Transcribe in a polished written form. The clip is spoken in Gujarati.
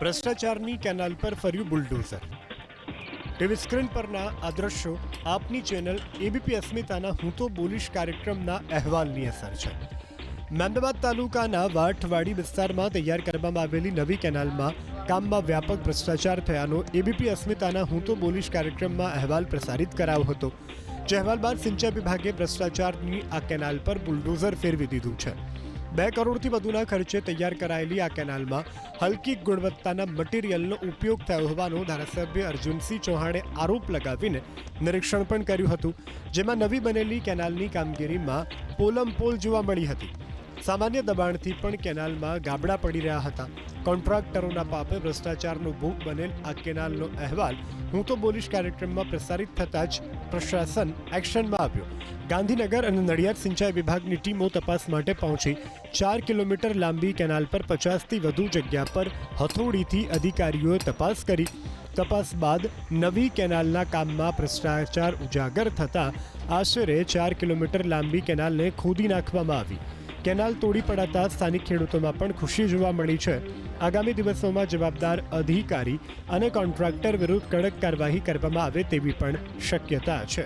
ભ્રષ્ટાચારની કેનાલ પર ફર્યું બુલડોઝર। ટીવી સ્ક્રીન પરના આ દ્રશ્યો આપની ચેનલ એબીપી અસ્મિતાના હું તો બોલીશ કાર્યક્રમના અહેવાલની અસર છે। મહેમદાબાદ તાલુકાના વાઠવાડી વિસ્તારમાં તૈયાર કરવામાં આવેલી નવી કેનાલમાં કામમાં વ્યાપક ભ્રષ્ટાચાર થયાનો એબીપી અસ્મિતાના હું તો બોલીશ કાર્યક્રમમાં અહેવાલ પ્રસારિત કરાયો હતો। જે અહેવાલ બાદ સિંચાઈ વિભાગે ભ્રષ્ટાચારની આ કેનાલ પર બુલડોઝર ફેરવી દીધું છે। 2 કરોડથી વધુના ખર્ચે તૈયાર કરાયેલી આ કેનાલમાં હલકી ગુણવત્તાના મટીરિયલનો ઉપયોગ થયો હોવાનો ધારાસભ્ય અર્જુનસિંહ ચૌહાણે આરોપ લગાવીને નિરીક્ષણ પણ કર્યું હતું, જેમાં નવી બનેલી કેનાલની કામગીરીમાં પોલમપોલ જોવા મળી હતી। સામાન્ય દબાણથી પણ કેનાલમાં ગાબડા પડી રહ્યા હતા। કોન્ટ્રાક્ટરોના પાપે ભ્રષ્ટાચારનો ભોગ બનેલ આ કેનાલનો અહેવાલ હું તો બોલીશ કાર્યક્રમમાં પ્રસારિત થતાં જ પ્રશાસન એક્શનમાં આવ્યો। ગાંધીનગર અને નડિયાદ સિંચાઈ વિભાગની ટીમો તપાસ માટે પહોંચી 4 કિલોમીટર લાંબી કેનાલ પર 50થી વધુ જગ્યા પર હથોડીથી અધિકારીઓએ તપાસ કરી। તપાસ બાદ નવી કેનાલના કામમાં ભ્રષ્ટાચાર ઉજાગર થતાં આશરે 4 કિલોમીટર લાંબી કેનાલને ખોદી નાખવામાં આવી। કેનાલ તોડી પડાતા સ્થાનિક ખેડૂતોમાં પણ ખુશી જોવા મળી છે। આગામી દિવસોમાં જવાબદાર અધિકારી અને કોન્ટ્રાક્ટર વિરુદ્ધ કડક કાર્યવાહી કરવામાં આવે તેવી પણ શક્યતા છે।